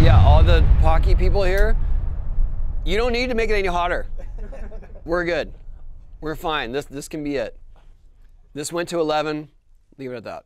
Yeah, all the Paqui people here, you don't need to make it any hotter. We're good. We're fine. This can be it. This went to 11. Leave it at that.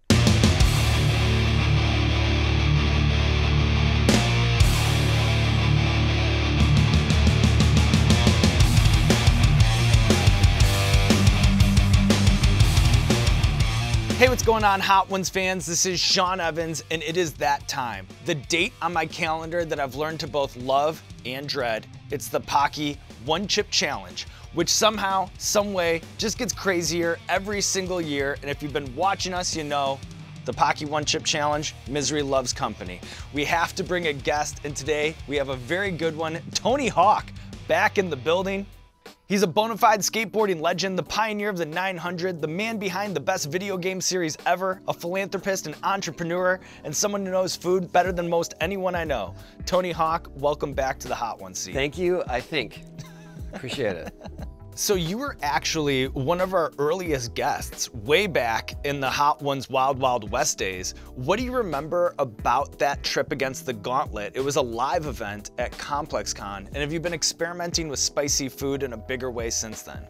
Hey, what's going on, Hot Ones fans? This is Sean Evans, and it is that time. The date on my calendar that I've learned to both love and dread. It's the Paqui One Chip Challenge, which somehow, some way, just gets crazier every single year. And if you've been watching us, you know the Paqui One Chip Challenge, misery loves company. We have to bring a guest, and today we have a very good one, Tony Hawk, back in the building. He's a bona fide skateboarding legend, the pioneer of the 900, the man behind the best video game series ever, a philanthropist and entrepreneur, and someone who knows food better than most anyone I know. Tony Hawk, welcome back to the Hot Ones seat. Thank you, I think. Appreciate it. So you were actually one of our earliest guests way back in the Hot Ones Wild Wild West days. What do you remember about that trip against the Gauntlet? It was a live event at ComplexCon, and have you been experimenting with spicy food in a bigger way since then?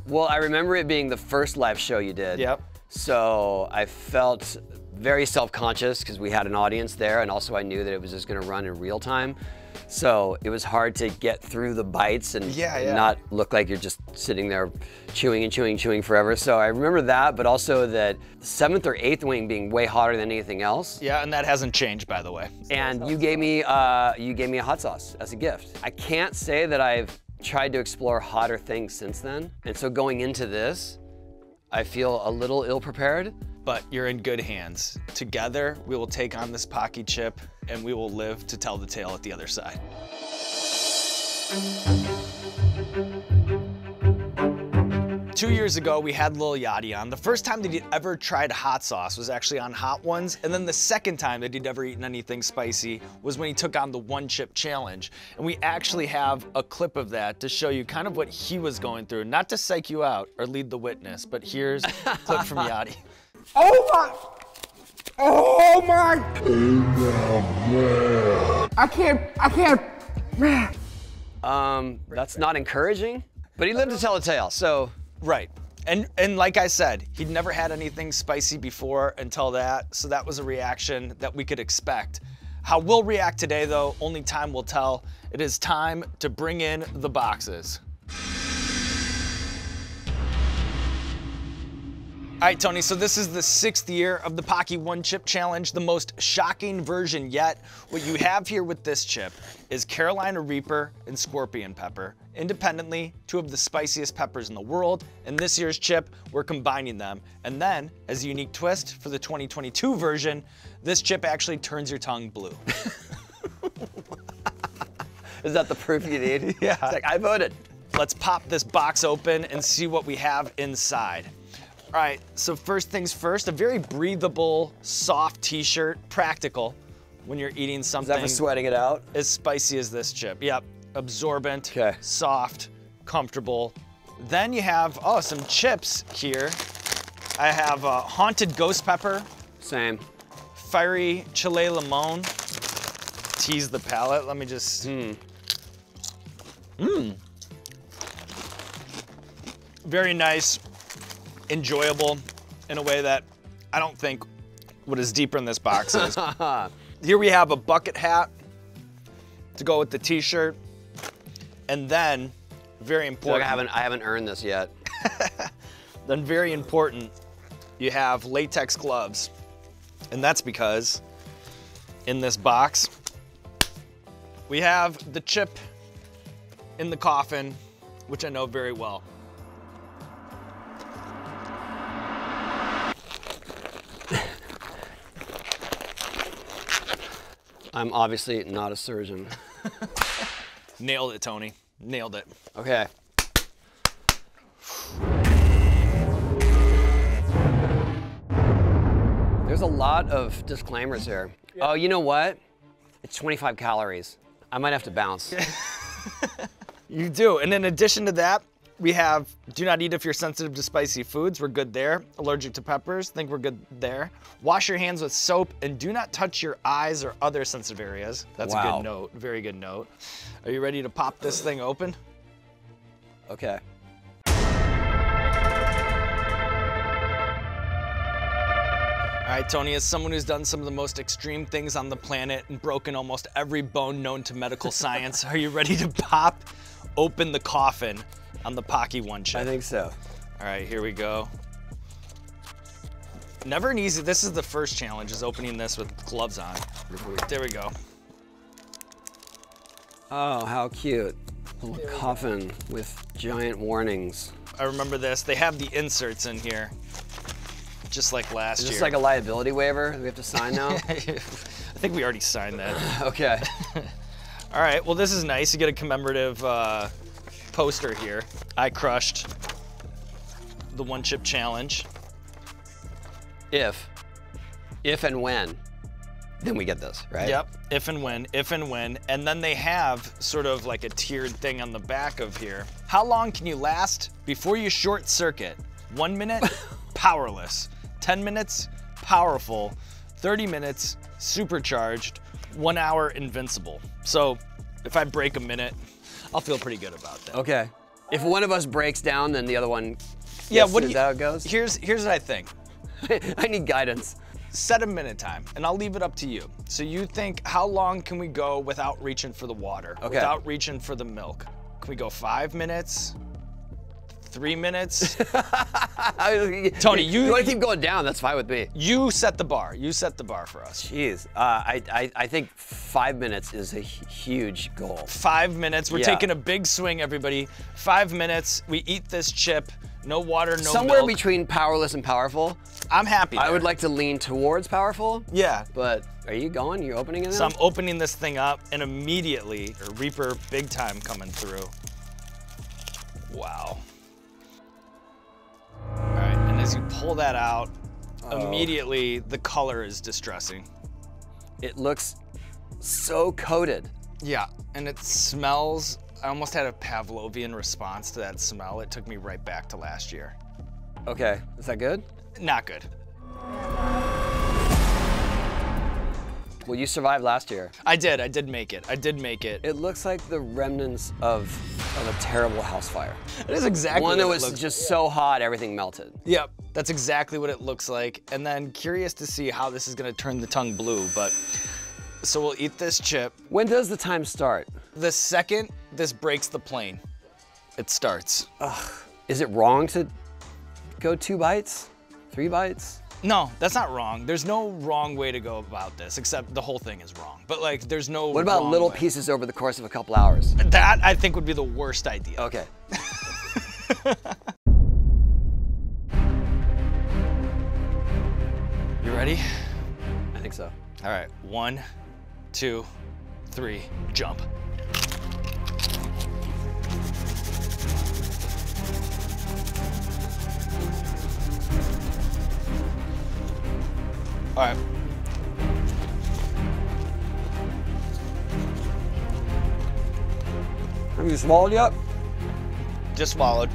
Well, I remember it being the first live show you did. Yep. So I felt very self-conscious because we had an audience there, and also I knew that it was just gonna run in real time. So it was hard to get through the bites and not look like you're just sitting there chewing and chewing and chewing forever. So I remember that, but also that the 7th or 8th wing being way hotter than anything else. Yeah, and that hasn't changed, by the way. And you gave me a hot sauce as a gift. I can't say that I've tried to explore hotter things since then. And so going into this, I feel a little ill-prepared. But you're in good hands. Together, we will take on this Paqui chip, and we will live to tell the tale at the other side. Two years ago, we had Lil Yachty on. The first time that he'd ever tried hot sauce was actually on Hot Ones, and then the second time that he'd ever eaten anything spicy was when he took on the One Chip Challenge. And we actually have a clip of that to show you kind of what he was going through, not to psych you out or lead the witness, but here's a clip from Yachty. Oh my! Oh my! I can't. That's not encouraging, but he lived to tell the tale, so. Right, and like I said, he'd never had anything spicy before until that, so that was a reaction that we could expect. How we'll react today though, only time will tell. It is time to bring in the boxes. All right, Tony, so this is the 6th year of the Paqui One Chip Challenge, the most shocking version yet. What you have here with this chip is Carolina Reaper and Scorpion Pepper. Independently, 2 of the spiciest peppers in the world. In this year's chip, we're combining them. And then, as a unique twist for the 2022 version, this chip actually turns your tongue blue. Is that the proof you need? Yeah. It's like, I voted. Let's pop this box open and see what we have inside. All right, so first things first, a very breathable, soft t-shirt, practical when you're eating something. Is that for sweating it out? As spicy as this chip. Yep, absorbent, soft, comfortable. Then you have, oh, some chips here. I have Haunted Ghost Pepper. Same. Fiery Chile Limon. Tease the palate, let me just. Very nice. Enjoyable in a way that I don't think what is deeper in this box is. Here we have a bucket hat to go with the t-shirt. And then, very important. I haven't earned this yet. Then very important, you have latex gloves. And that's because in this box, we have the chip in the coffin, which I know very well. I'm obviously not a surgeon. Nailed it, Tony. Nailed it. Okay. There's a lot of disclaimers here. Yeah. Oh, you know what? It's 25 calories. I might have to bounce. You do, and in addition to that, We have do not eat if you're sensitive to spicy foods. We're good there. Allergic to peppers. Think we're good there. Wash your hands with soap and do not touch your eyes or other sensitive areas. That's a good note. Very good note. Are you ready to pop this thing open? Okay. All right, Tony, as someone who's done some of the most extreme things on the planet and broken almost every bone known to medical science, are you ready to pop open the coffin on the Paqui one chip? I think so. All right, here we go. Never an easy, this is the first challenge, is opening this with gloves on. There we go. Oh, how cute. A little coffin with giant warnings. I remember this. They have the inserts in here, just like last year. Is this like a liability waiver that we have to sign now? I think we already signed that. Okay. All right, well, this is nice. You get a commemorative poster here. I crushed the one chip challenge. If and when, then we get this, right? Yep, if and when. And then they have sort of like a tiered thing on the back of here. How long can you last before you short circuit? 1 minute, powerless. 10 minutes, powerful. 30 minutes, supercharged. 1 hour, invincible. So if I break a minute, I'll feel pretty good about that. Okay. If one of us breaks down, then the other one is how it goes? Here's what I think. I need guidance. Set a minute time, and I'll leave it up to you. So you think, how long can we go without reaching for the water, without reaching for the milk? Can we go 5 minutes? 3 minutes? Tony, you want to keep going down, that's fine with me. You set the bar. You set the bar for us. Jeez, I think 5 minutes is a huge goal. 5 minutes, we're taking a big swing, everybody. 5 minutes, we eat this chip, no water, no Somewhere milk. between powerless and powerful. I'm happy there. I would like to lean towards powerful. Yeah. But are you going? You're opening it now? So I'm opening this thing up, and immediately, Reaper big time coming through. Wow. All right, and as you pull that out, immediately the color is distressing. It looks so coated. Yeah, and it smells, I almost had a Pavlovian response to that smell. It took me right back to last year. Okay, is that good? Not good. Well, you survived last year. I did make it. It looks like the remnants of a terrible house fire. It is exactly one what that it was looks just so hot, everything melted. Yep, that's exactly what it looks like. And then curious to see how this is gonna turn the tongue blue, but so we'll eat this chip. When does the time start? The second this breaks the plane, it starts. Ugh. Is it wrong to go 2 bites? 3 bites? No, that's not wrong. There's no wrong way to go about this, except the whole thing is wrong. But like, there's no What about wrong little way. pieces over the course of a couple hours? That, I think, would be the worst idea. Okay. You ready? I think so. All right, 1, 2, 3, jump. All right. Have you swallowed yet? Just swallowed.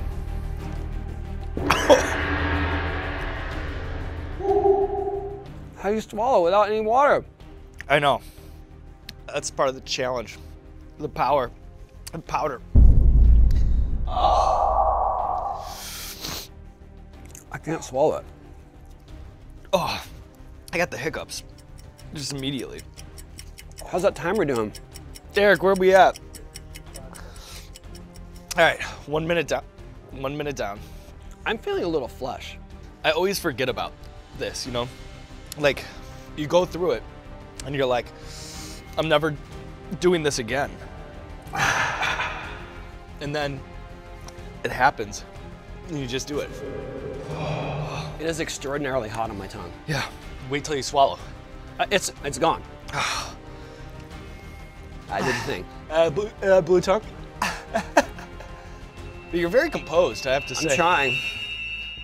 How do you swallow without any water? I know. That's part of the challenge. The power. The powder. I can't swallow it. Oh, I got the hiccups. Just immediately. How's that timer doing? Derek, where are we at? All right, 1 minute down. 1 minute down. I'm feeling a little flush. I always forget about this, you know? Like, you go through it, and you're like, I'm never doing this again. And then it happens, and you just do it. It is extraordinarily hot on my tongue. Yeah, wait till you swallow. It's gone. I didn't think. Blue tongue? But you're very composed, I have to say. I'm trying.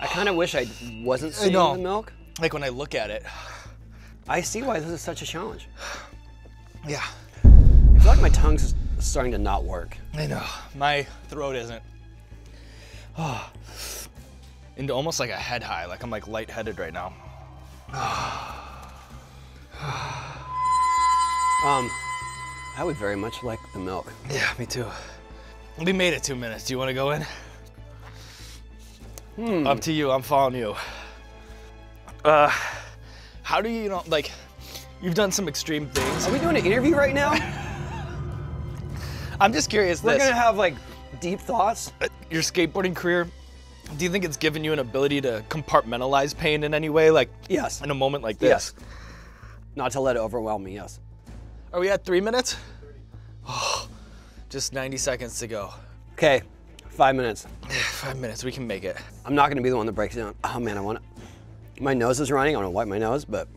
I kind of wish I wasn't seeing the milk. Like when I look at it. I see why this is such a challenge. Yeah. I feel like my tongue's starting to not work. I know, my throat isn't. Into almost like a head high, like I'm like lightheaded right now. I would very much like the milk. Yeah, me too. We made it 2 minutes. Do you want to go in? Up to you. I'm following you. How do you know, like, you've done some extreme things. Are we doing an interview right now? I'm just curious. We're gonna have like deep thoughts. Your skateboarding career, do you think it's given you an ability to compartmentalize pain in any way? Like, yes. In a moment like this? Yes. Not to let it overwhelm me, yes. Are we at 3 minutes? Oh, just 90 seconds to go. Okay, 5 minutes. 5 minutes, we can make it. I'm not gonna be the one that breaks down. Oh man, my nose is running. I want to wipe my nose, but.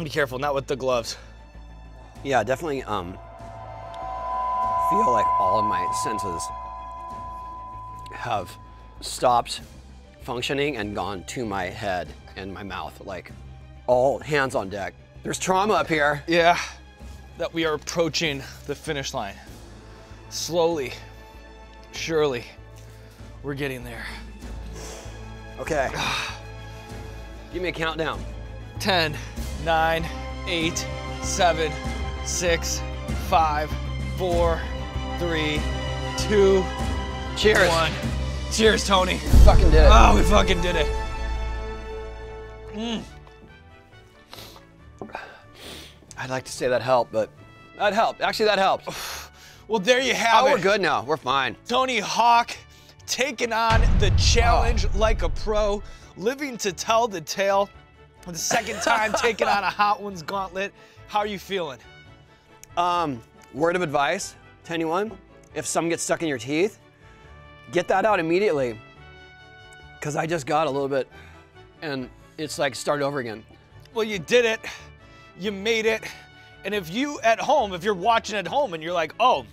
Be careful, not with the gloves. Yeah, definitely feel like all of my senses have stopped functioning and gone to my head and my mouth, like all hands on deck. There's trauma up here. Yeah, that we are approaching the finish line. Slowly, surely, we're getting there. Okay. Give me a countdown. 10, 9, 8, 7, 6, 5, 4, 3, 2, Cheers. 1. Cheers, Tony. Fucking did it. Oh, we fucking did it. I'd like to say that helped, but that helped. Actually, that helped. Well, there you have it. Oh, we're good now. We're fine. Tony Hawk taking on the challenge like a pro, living to tell the tale. The second time taking on a Hot Ones gauntlet. How are you feeling? Word of advice to anyone, if something gets stuck in your teeth, get that out immediately. Because I just got a little bit, and it's like start over again. Well, you did it. You made it. And if you at home, if you're watching at home and you're like, oh,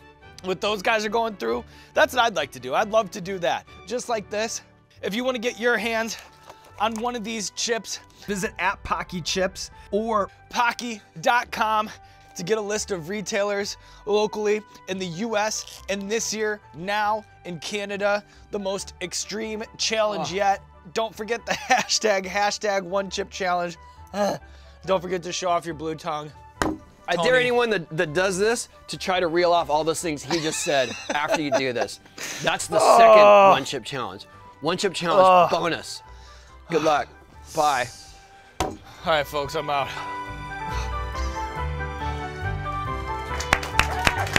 what those guys are going through, that's what I'd like to do. I'd love to do that. Just like this. If you want to get your hands on one of these chips, visit at Paqui Chips or Paqui.com to get a list of retailers locally in the US, and this year, now in Canada, the most extreme challenge yet. Don't forget the hashtag one chip challenge. Don't forget to show off your blue tongue. I dare anyone that does this to try to reel off all those things he just said after you do this. That's the second one chip challenge. One chip challenge bonus. Good luck. Bye. All right, folks, I'm out.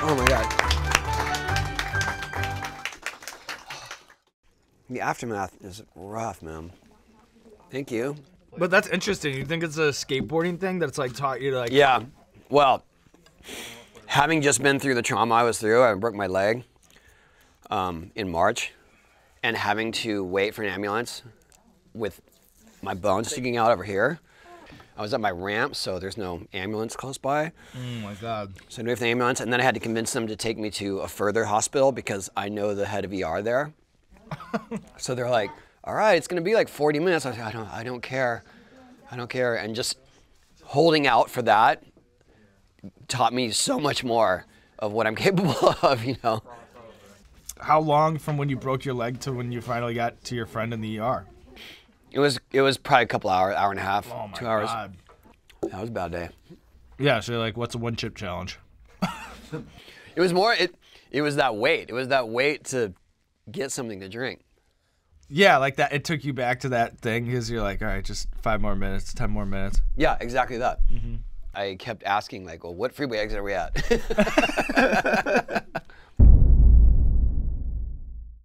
Oh my God. The aftermath is rough, man. Thank you. But that's interesting. You think it's a skateboarding thing that's like taught you to like... Yeah. Well, having just been through the trauma I was through, I broke my leg in March, and having to wait for an ambulance with my bones sticking out over here. I was at my ramp, so there's no ambulance close by. Oh my God. So I waited for the ambulance, and then I had to convince them to take me to a further hospital because I know the head of ER there. So they're like, all right, it's gonna be like 40 minutes. I was like, I don't care. I don't care. And just holding out for that taught me so much more of what I'm capable of, you know. How long from when you broke your leg to when you finally got to your friend in the ER? It was probably a couple hours, hour and a half, Oh my 2 hours. God. That was a bad day. Yeah, so like, what's a one chip challenge? It was more, it was that wait. It was that wait to get something to drink. Yeah, like that. It took you back to that thing because you're like, all right, just 5 more minutes, 10 more minutes. Yeah, exactly that. I kept asking, like, well, what freeway exit are we at?